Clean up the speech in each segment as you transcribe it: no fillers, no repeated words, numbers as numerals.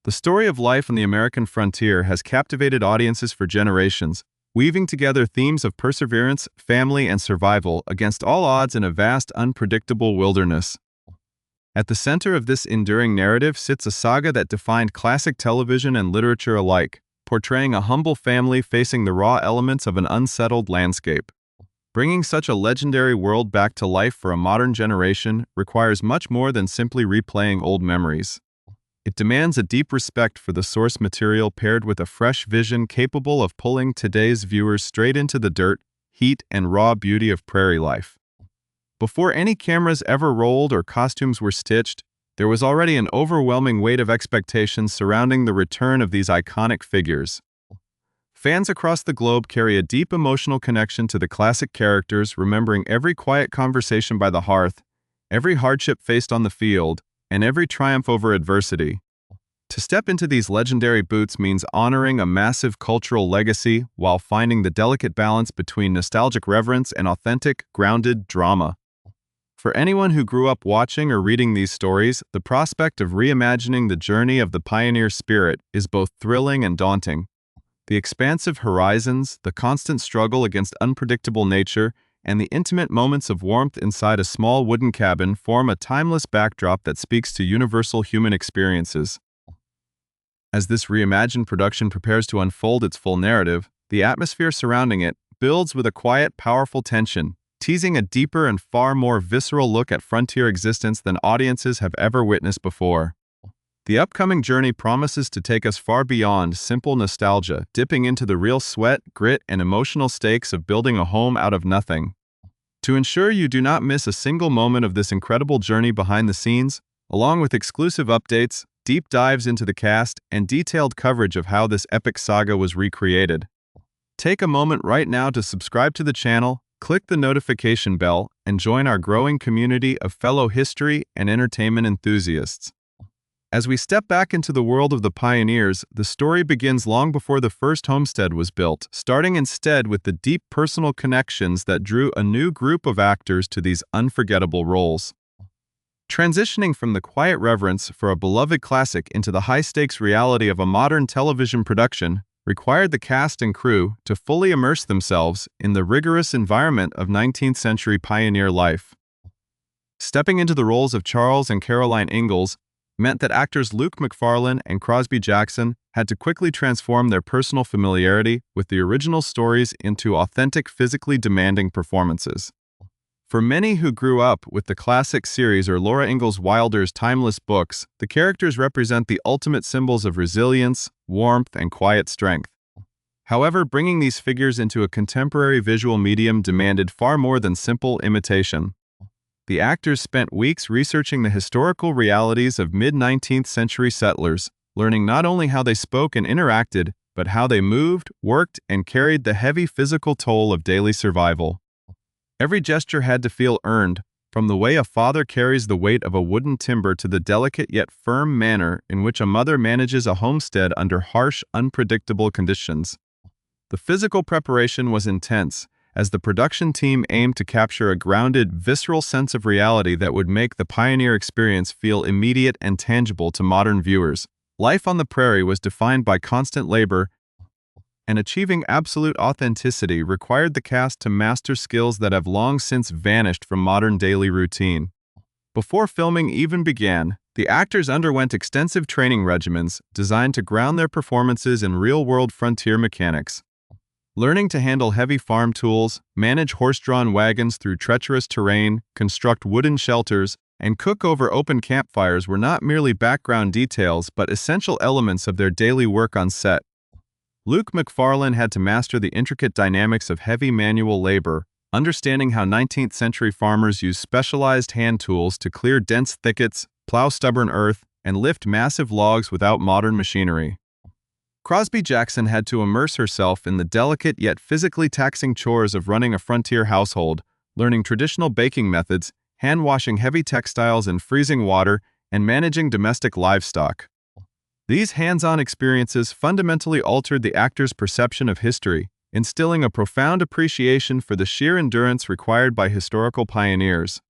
The story of life on the American frontier has captivated audiences for generations, weaving together themes of perseverance, family, and survival against all odds in a vast, unpredictable wilderness. At the center of this enduring narrative sits a saga that defined classic television and literature alike, portraying a humble family facing the raw elements of an unsettled landscape. Bringing such a legendary world back to life for a modern generation requires much more than simply replaying old memories. It demands a deep respect for the source material paired with a fresh vision capable of pulling today's viewers straight into the dirt, heat, and raw beauty of prairie life. Before any cameras ever rolled or costumes were stitched, there was already an overwhelming weight of expectations surrounding the return of these iconic figures. Fans across the globe carry a deep emotional connection to the classic characters, remembering every quiet conversation by the hearth, every hardship faced on the field, and every triumph over adversity. To step into these legendary boots means honoring a massive cultural legacy while finding the delicate balance between nostalgic reverence and authentic, grounded drama. For anyone who grew up watching or reading these stories, the prospect of reimagining the journey of the pioneer spirit is both thrilling and daunting. The expansive horizons, the constant struggle against unpredictable nature, and the intimate moments of warmth inside a small wooden cabin form a timeless backdrop that speaks to universal human experiences. As this reimagined production prepares to unfold its full narrative, the atmosphere surrounding it builds with a quiet, powerful tension, teasing a deeper and far more visceral look at frontier existence than audiences have ever witnessed before. The upcoming journey promises to take us far beyond simple nostalgia, dipping into the real sweat, grit, and emotional stakes of building a home out of nothing. To ensure you do not miss a single moment of this incredible journey behind the scenes, along with exclusive updates, deep dives into the cast, and detailed coverage of how this epic saga was recreated, take a moment right now to subscribe to the channel, click the notification bell, and join our growing community of fellow history and entertainment enthusiasts. As we step back into the world of the pioneers, the story begins long before the first homestead was built, starting instead with the deep personal connections that drew a new group of actors to these unforgettable roles. Transitioning from the quiet reverence for a beloved classic into the high-stakes reality of a modern television production required the cast and crew to fully immerse themselves in the rigorous environment of 19th-century pioneer life. Stepping into the roles of Charles and Caroline Ingalls meant that actors Luke McFarlane and Crosby Jackson had to quickly transform their personal familiarity with the original stories into authentic, physically demanding performances. For many who grew up with the classic series or Laura Ingalls Wilder's timeless books, the characters represent the ultimate symbols of resilience, warmth, and quiet strength. However, bringing these figures into a contemporary visual medium demanded far more than simple imitation. The actors spent weeks researching the historical realities of mid-19th century settlers, learning not only how they spoke and interacted, but how they moved, worked, and carried the heavy physical toll of daily survival. Every gesture had to feel earned, from the way a father carries the weight of a wooden timber to the delicate yet firm manner in which a mother manages a homestead under harsh, unpredictable conditions. The physical preparation was intense, as the production team aimed to capture a grounded, visceral sense of reality that would make the pioneer experience feel immediate and tangible to modern viewers. Life on the prairie was defined by constant labor, and achieving absolute authenticity required the cast to master skills that have long since vanished from modern daily routine. Before filming even began, the actors underwent extensive training regimens designed to ground their performances in real-world frontier mechanics. Learning to handle heavy farm tools, manage horse-drawn wagons through treacherous terrain, construct wooden shelters, and cook over open campfires were not merely background details but essential elements of their daily work on set. Luke McFarlane had to master the intricate dynamics of heavy manual labor, understanding how 19th century farmers used specialized hand tools to clear dense thickets, plow stubborn earth, and lift massive logs without modern machinery. Crosby Jackson had to immerse herself in the delicate yet physically taxing chores of running a frontier household, learning traditional baking methods, hand-washing heavy textiles in freezing water, and managing domestic livestock. These hands-on experiences fundamentally altered the actor's perception of history, instilling a profound appreciation for the sheer endurance required by historical pioneers.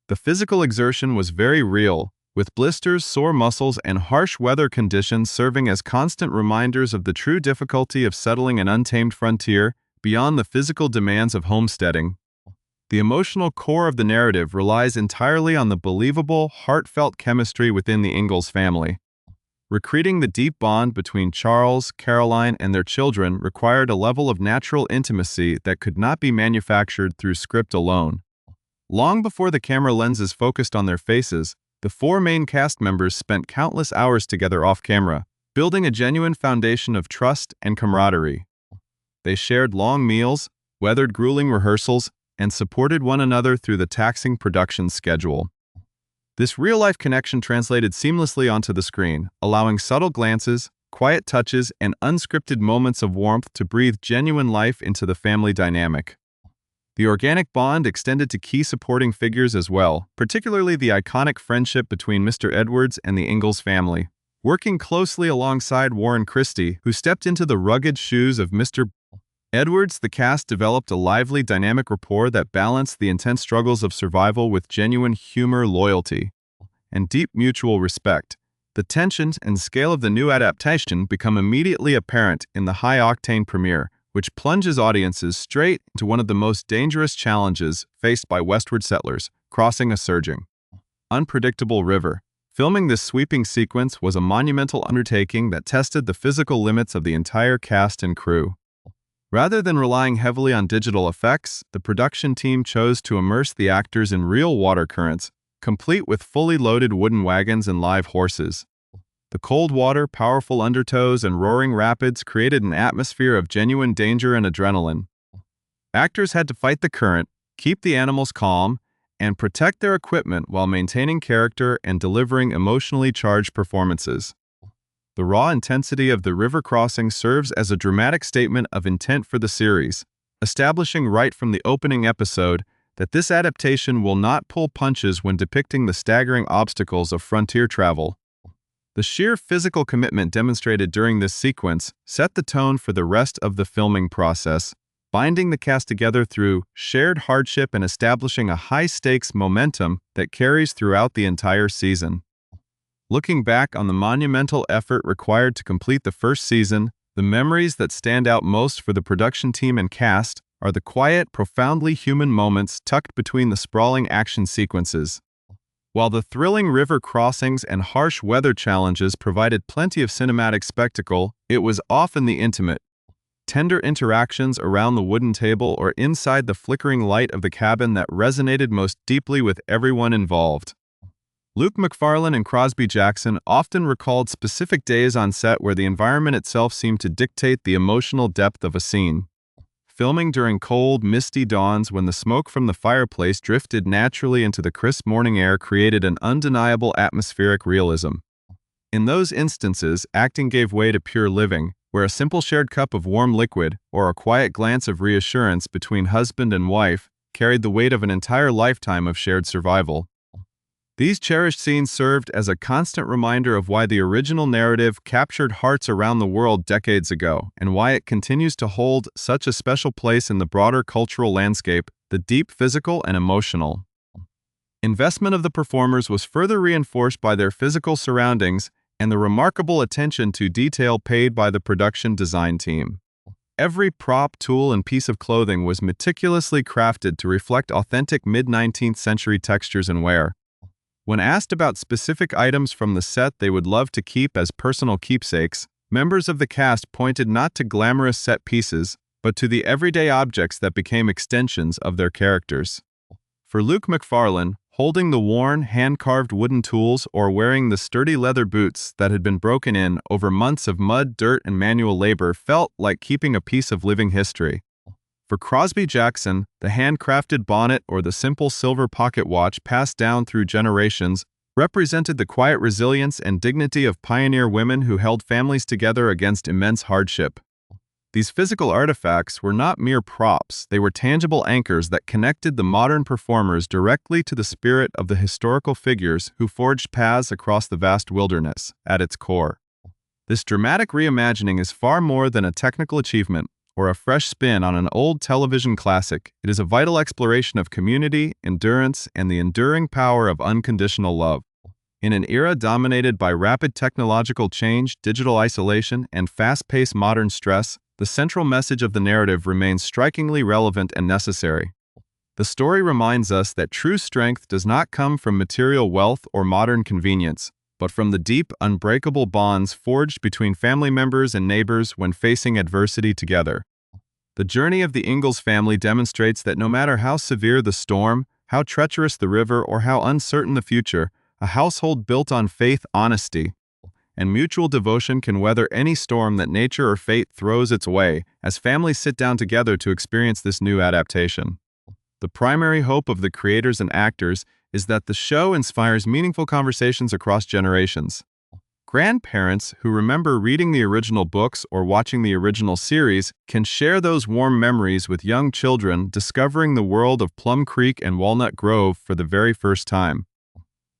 The physical exertion was very real, with blisters, sore muscles, and harsh weather conditions serving as constant reminders of the true difficulty of settling an untamed frontier beyond the physical demands of homesteading. The emotional core of the narrative relies entirely on the believable, heartfelt chemistry within the Ingalls family. Recreating the deep bond between Charles, Caroline, and their children required a level of natural intimacy that could not be manufactured through script alone. Long before the camera lenses focused on their faces, the four main cast members spent countless hours together off-camera, building a genuine foundation of trust and camaraderie. They shared long meals, weathered grueling rehearsals, and supported one another through the taxing production schedule. This real-life connection translated seamlessly onto the screen, allowing subtle glances, quiet touches, and unscripted moments of warmth to breathe genuine life into the family dynamic. The organic bond extended to key supporting figures as well, particularly the iconic friendship between Mr. Edwards and the Ingalls family. Working closely alongside Warren Christie, who stepped into the rugged shoes of Mr. Edwards, the cast developed a lively, dynamic rapport that balanced the intense struggles of survival with genuine humor, loyalty, and deep mutual respect. The tension and scale of the new adaptation become immediately apparent in the high-octane premiere, which plunges audiences straight into one of the most dangerous challenges faced by westward settlers, crossing a surging, unpredictable river. Filming this sweeping sequence was a monumental undertaking that tested the physical limits of the entire cast and crew. Rather than relying heavily on digital effects, the production team chose to immerse the actors in real water currents, complete with fully loaded wooden wagons and live horses. The cold water, powerful undertows, and roaring rapids created an atmosphere of genuine danger and adrenaline. Actors had to fight the current, keep the animals calm, and protect their equipment while maintaining character and delivering emotionally charged performances. The raw intensity of the river crossing serves as a dramatic statement of intent for the series, establishing right from the opening episode that this adaptation will not pull punches when depicting the staggering obstacles of frontier travel. The sheer physical commitment demonstrated during this sequence set the tone for the rest of the filming process, binding the cast together through shared hardship and establishing a high-stakes momentum that carries throughout the entire season. Looking back on the monumental effort required to complete the first season, the memories that stand out most for the production team and cast are the quiet, profoundly human moments tucked between the sprawling action sequences. While the thrilling river crossings and harsh weather challenges provided plenty of cinematic spectacle, it was often the intimate, tender interactions around the wooden table or inside the flickering light of the cabin that resonated most deeply with everyone involved. Luke McFarlane and Crosby Jackson often recalled specific days on set where the environment itself seemed to dictate the emotional depth of a scene. Filming during cold, misty dawns when the smoke from the fireplace drifted naturally into the crisp morning air created an undeniable atmospheric realism. In those instances, acting gave way to pure living, where a simple shared cup of warm liquid or a quiet glance of reassurance between husband and wife carried the weight of an entire lifetime of shared survival. These cherished scenes served as a constant reminder of why the original narrative captured hearts around the world decades ago and why it continues to hold such a special place in the broader cultural landscape, the deep physical and emotional investment of the performers was further reinforced by their physical surroundings and the remarkable attention to detail paid by the production design team. Every prop, tool, and piece of clothing was meticulously crafted to reflect authentic mid-19th century textures and wear. When asked about specific items from the set they would love to keep as personal keepsakes, members of the cast pointed not to glamorous set pieces, but to the everyday objects that became extensions of their characters. For Luke McFarlane, holding the worn, hand-carved wooden tools or wearing the sturdy leather boots that had been broken in over months of mud, dirt, and manual labor felt like keeping a piece of living history. For Crosby Jackson, the handcrafted bonnet or the simple silver pocket watch passed down through generations represented the quiet resilience and dignity of pioneer women who held families together against immense hardship. These physical artifacts were not mere props, they were tangible anchors that connected the modern performers directly to the spirit of the historical figures who forged paths across the vast wilderness at its core. This dramatic reimagining is far more than a technical achievement or a fresh spin on an old television classic. It is a vital exploration of community, endurance, and the enduring power of unconditional love. In an era dominated by rapid technological change, digital isolation, and fast-paced modern stress, the central message of the narrative remains strikingly relevant and necessary. The story reminds us that true strength does not come from material wealth or modern convenience, but from the deep, unbreakable bonds forged between family members and neighbors when facing adversity together. The journey of the Ingalls family demonstrates that no matter how severe the storm, how treacherous the river, or how uncertain the future, a household built on faith, honesty, and mutual devotion can weather any storm that nature or fate throws its way as families sit down together to experience this new adaptation. The primary hope of the creators and actors is that the show inspires meaningful conversations across generations. Grandparents who remember reading the original books or watching the original series can share those warm memories with young children discovering the world of Plum Creek and Walnut Grove for the very first time.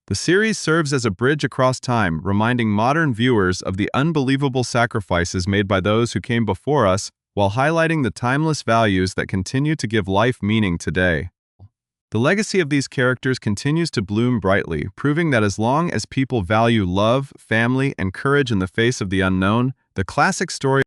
The series serves as a bridge across time, reminding modern viewers of the unbelievable sacrifices made by those who came before us, while highlighting the timeless values that continue to give life meaning today. The legacy of these characters continues to bloom brightly, proving that as long as people value love, family, and courage in the face of the unknown, the classic story